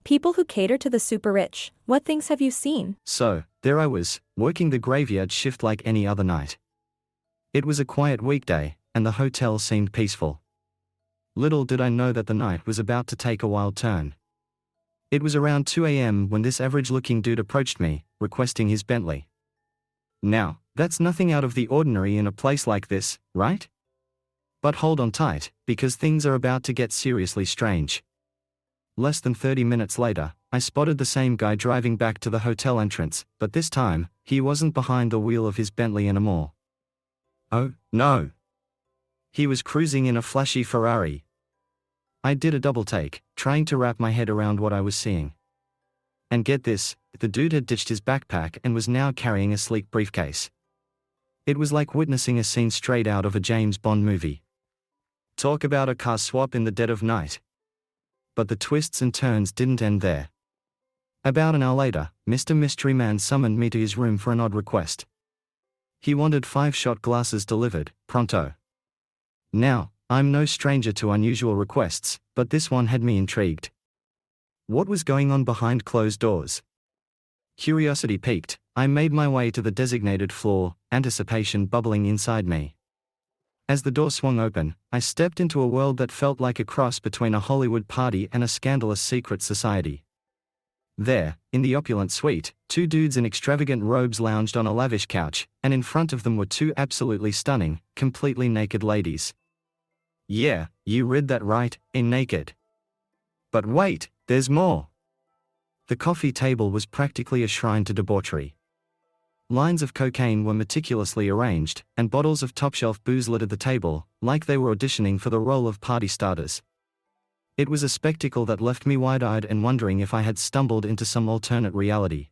People who cater to the super rich, what things have you seen? So, there I was, working the graveyard shift like any other night. It was a quiet weekday, and the hotel seemed peaceful. Little did I know that the night was about to take a wild turn. It was around 2 a.m. when this average-looking dude approached me, requesting his Bentley. Now, that's nothing out of the ordinary in a place like this, right? But hold on tight, because things are about to get seriously strange. Less than 30 minutes later, I spotted the same guy driving back to the hotel entrance, but this time, he wasn't behind the wheel of his Bentley anymore. Oh, no. He was cruising in a flashy Ferrari. I did a double take, trying to wrap my head around what I was seeing. And get this, the dude had ditched his backpack and was now carrying a sleek briefcase. It was like witnessing a scene straight out of a James Bond movie. Talk about a car swap in the dead of night. But the twists and turns didn't end there. About an hour later, Mr. Mystery Man summoned me to his room for an odd request. He wanted 5 shot glasses delivered, pronto. Now, I'm no stranger to unusual requests, but this one had me intrigued. What was going on behind closed doors? Curiosity piqued, I made my way to the designated floor, anticipation bubbling inside me. As the door swung open, I stepped into a world that felt like a cross between a Hollywood party and a scandalous secret society. There, in the opulent suite, 2 dudes in extravagant robes lounged on a lavish couch, and in front of them were 2 absolutely stunning, completely naked ladies. Yeah, you read that right, in naked. But wait, there's more. The coffee table was practically a shrine to debauchery. Lines of cocaine were meticulously arranged, and bottles of top-shelf booze littered the table, like they were auditioning for the role of party starters. It was a spectacle that left me wide-eyed and wondering if I had stumbled into some alternate reality.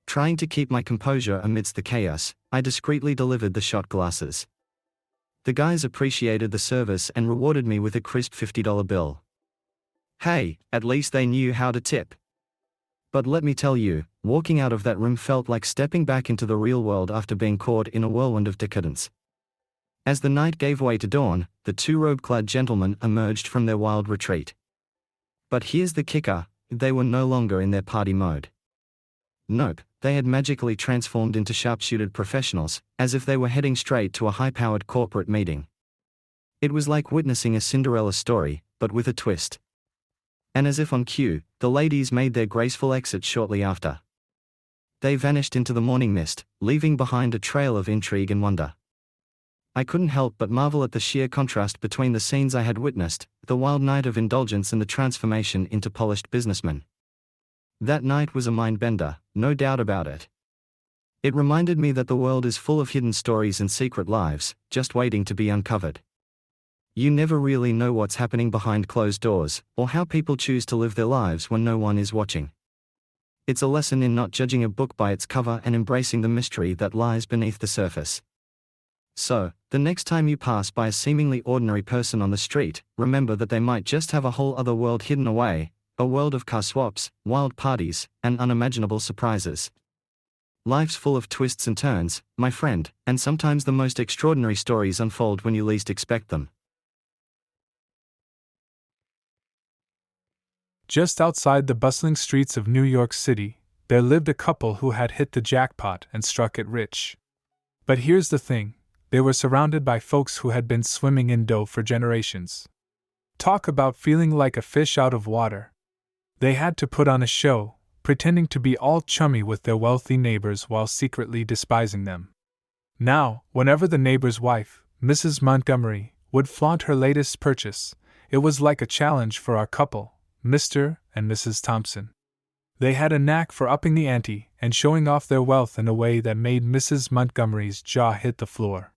Trying to keep my composure amidst the chaos, I discreetly delivered the shot glasses. The guys appreciated the service and rewarded me with a crisp $50 bill. Hey, at least they knew how to tip. But let me tell you, walking out of that room felt like stepping back into the real world after being caught in a whirlwind of decadence. As the night gave way to dawn, the 2 robe-clad gentlemen emerged from their wild retreat. But here's the kicker, they were no longer in their party mode. Nope, they had magically transformed into sharp-suited professionals, as if they were heading straight to a high-powered corporate meeting. It was like witnessing a Cinderella story, but with a twist. And as if on cue, the ladies made their graceful exit shortly after. They vanished into the morning mist, leaving behind a trail of intrigue and wonder. I couldn't help but marvel at the sheer contrast between the scenes I had witnessed, the wild night of indulgence and the transformation into polished businessmen. That night was a mind-bender, no doubt about it. It reminded me that the world is full of hidden stories and secret lives, just waiting to be uncovered. You never really know what's happening behind closed doors, or how people choose to live their lives when no one is watching. It's a lesson in not judging a book by its cover and embracing the mystery that lies beneath the surface. So, the next time you pass by a seemingly ordinary person on the street, remember that they might just have a whole other world hidden away, a world of car swaps, wild parties, and unimaginable surprises. Life's full of twists and turns, my friend, and sometimes the most extraordinary stories unfold when you least expect them. Just outside the bustling streets of New York City, there lived a couple who had hit the jackpot and struck it rich. But here's the thing, they were surrounded by folks who had been swimming in dough for generations. Talk about feeling like a fish out of water. They had to put on a show, pretending to be all chummy with their wealthy neighbors while secretly despising them. Now, whenever the neighbor's wife, Mrs. Montgomery, would flaunt her latest purchase, it was like a challenge for our couple, Mr. and Mrs. Thompson. They had a knack for upping the ante and showing off their wealth in a way that made Mrs. Montgomery's jaw hit the floor.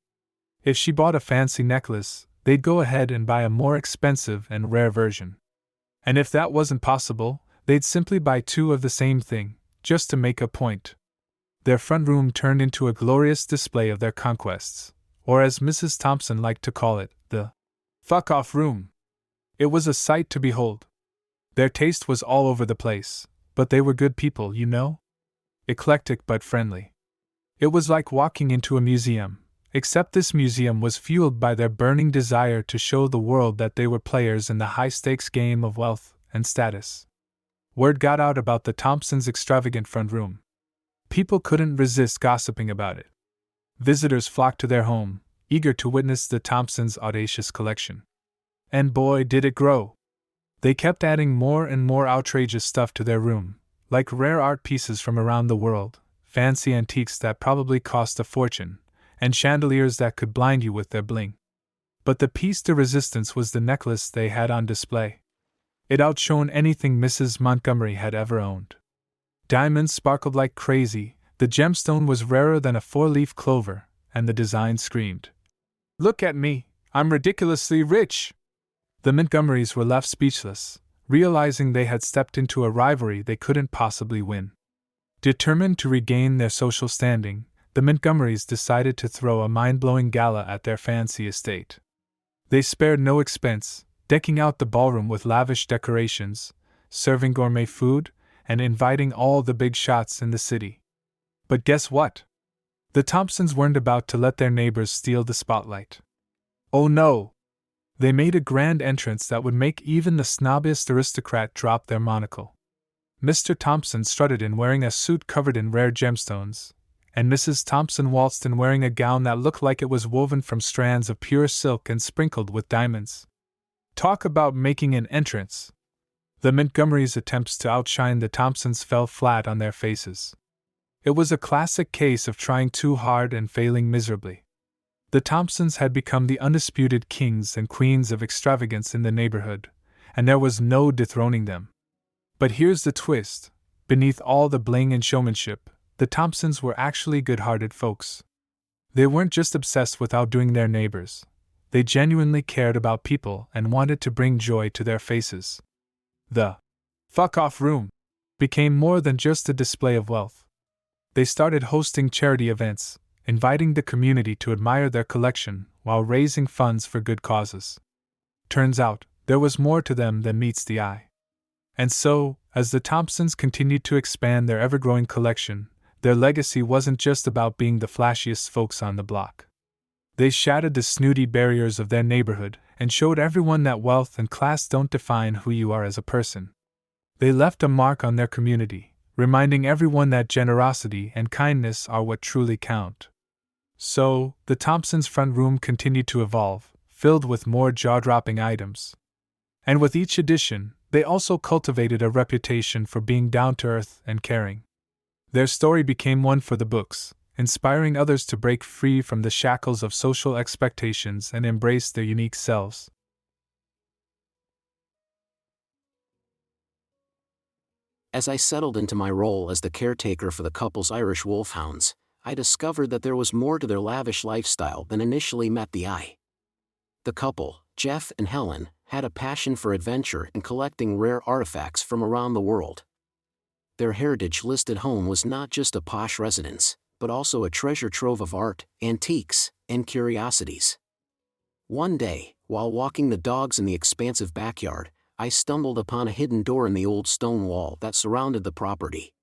If she bought a fancy necklace, they'd go ahead and buy a more expensive and rare version. And if that wasn't possible, they'd simply buy 2 of the same thing, just to make a point. Their front room turned into a glorious display of their conquests, or as Mrs. Thompson liked to call it, the fuck-off room. It was a sight to behold. Their taste was all over the place, but they were good people, you know? Eclectic but friendly. It was like walking into a museum, except this museum was fueled by their burning desire to show the world that they were players in the high-stakes game of wealth and status. Word got out about the Thompsons' extravagant front room. People couldn't resist gossiping about it. Visitors flocked to their home, eager to witness the Thompsons' audacious collection. And boy, did it grow! They kept adding more and more outrageous stuff to their room, like rare art pieces from around the world, fancy antiques that probably cost a fortune, and chandeliers that could blind you with their bling. But the piece de resistance was the necklace they had on display. It outshone anything Mrs. Montgomery had ever owned. Diamonds sparkled like crazy, the gemstone was rarer than a four-leaf clover, and the design screamed, "Look at me, I'm ridiculously rich!" The Montgomerys were left speechless, realizing they had stepped into a rivalry they couldn't possibly win. Determined to regain their social standing, the Montgomerys decided to throw a mind-blowing gala at their fancy estate. They spared no expense, decking out the ballroom with lavish decorations, serving gourmet food, and inviting all the big shots in the city. But guess what? The Thompsons weren't about to let their neighbors steal the spotlight. Oh no! They made a grand entrance that would make even the snobbiest aristocrat drop their monocle. Mr. Thompson strutted in wearing a suit covered in rare gemstones, and Mrs. Thompson waltzed in wearing a gown that looked like it was woven from strands of pure silk and sprinkled with diamonds. Talk about making an entrance! The Montgomerys' attempts to outshine the Thompsons fell flat on their faces. It was a classic case of trying too hard and failing miserably. The Thompsons had become the undisputed kings and queens of extravagance in the neighborhood, and there was no dethroning them. But here's the twist: beneath all the bling and showmanship, the Thompsons were actually good-hearted folks. They weren't just obsessed with outdoing their neighbors. They genuinely cared about people and wanted to bring joy to their faces. The fuck-off room became more than just a display of wealth. They started hosting charity events, inviting the community to admire their collection while raising funds for good causes. Turns out, there was more to them than meets the eye. And so, as the Thompsons continued to expand their ever-growing collection, their legacy wasn't just about being the flashiest folks on the block. They shattered the snooty barriers of their neighborhood and showed everyone that wealth and class don't define who you are as a person. They left a mark on their community, reminding everyone that generosity and kindness are what truly count. So, the Thompsons' front room continued to evolve, filled with more jaw-dropping items. And with each addition, they also cultivated a reputation for being down-to-earth and caring. Their story became one for the books, inspiring others to break free from the shackles of social expectations and embrace their unique selves. As I settled into my role as the caretaker for the couple's Irish wolfhounds, I discovered that there was more to their lavish lifestyle than initially met the eye. The couple, Jeff and Helen, had a passion for adventure and collecting rare artifacts from around the world. Their heritage-listed home was not just a posh residence, but also a treasure trove of art, antiques, and curiosities. One day, while walking the dogs in the expansive backyard, I stumbled upon a hidden door in the old stone wall that surrounded the property.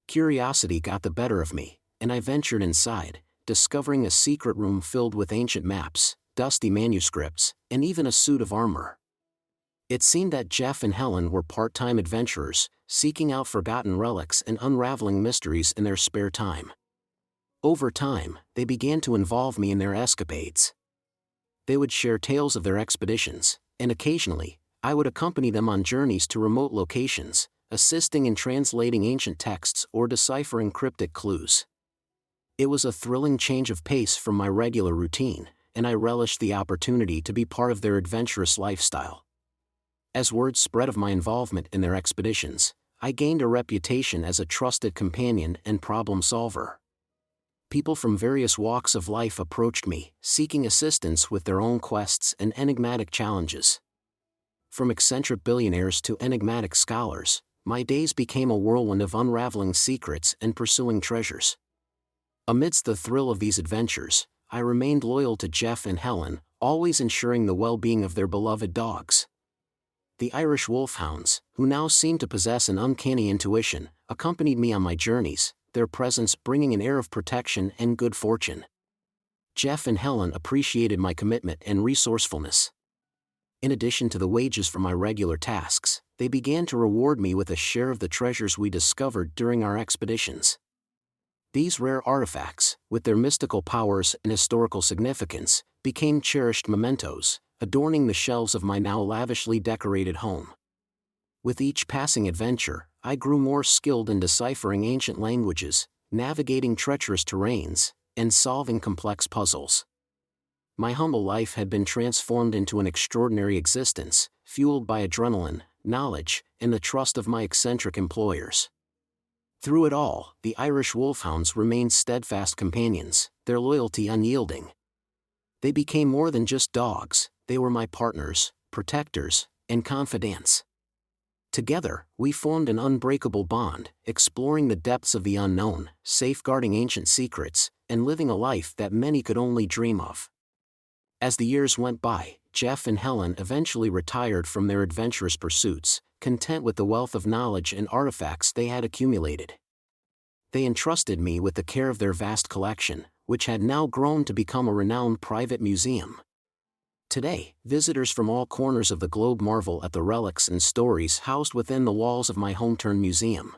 Curiosity got the better of me, and I ventured inside, discovering a secret room filled with ancient maps, dusty manuscripts, and even a suit of armor. It seemed that Jeff and Helen were part-time adventurers, seeking out forgotten relics and unraveling mysteries in their spare time. Over time, they began to involve me in their escapades. They would share tales of their expeditions, and occasionally, I would accompany them on journeys to remote locations, assisting in translating ancient texts or deciphering cryptic clues. It was a thrilling change of pace from my regular routine, and I relished the opportunity to be part of their adventurous lifestyle. As word spread of my involvement in their expeditions, I gained a reputation as a trusted companion and problem solver. People from various walks of life approached me, seeking assistance with their own quests and enigmatic challenges. From eccentric billionaires to enigmatic scholars, my days became a whirlwind of unraveling secrets and pursuing treasures. Amidst the thrill of these adventures, I remained loyal to Jeff and Helen, always ensuring the well-being of their beloved dogs. The Irish wolfhounds, who now seemed to possess an uncanny intuition, accompanied me on my journeys, their presence bringing an air of protection and good fortune. Jeff and Helen appreciated my commitment and resourcefulness. In addition to the wages for my regular tasks, they began to reward me with a share of the treasures we discovered during our expeditions. These rare artifacts, with their mystical powers and historical significance, became cherished mementos, adorning the shelves of my now lavishly decorated home. With each passing adventure, I grew more skilled in deciphering ancient languages, navigating treacherous terrains, and solving complex puzzles. My humble life had been transformed into an extraordinary existence, fueled by adrenaline, knowledge, and the trust of my eccentric employers. Through it all, the Irish wolfhounds remained steadfast companions, their loyalty unyielding. They became more than just dogs, they were my partners, protectors, and confidants. Together, we formed an unbreakable bond, exploring the depths of the unknown, safeguarding ancient secrets, and living a life that many could only dream of. As the years went by, Jeff and Helen eventually retired from their adventurous pursuits, content with the wealth of knowledge and artifacts they had accumulated. They entrusted me with the care of their vast collection, which had now grown to become a renowned private museum. Today, visitors from all corners of the globe marvel at the relics and stories housed within the walls of my home-turned museum.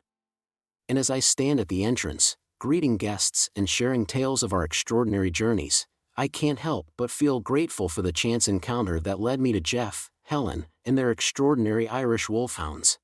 And as I stand at the entrance, greeting guests and sharing tales of our extraordinary journeys, I can't help but feel grateful for the chance encounter that led me to Jeff, Helen, and their extraordinary Irish wolfhounds.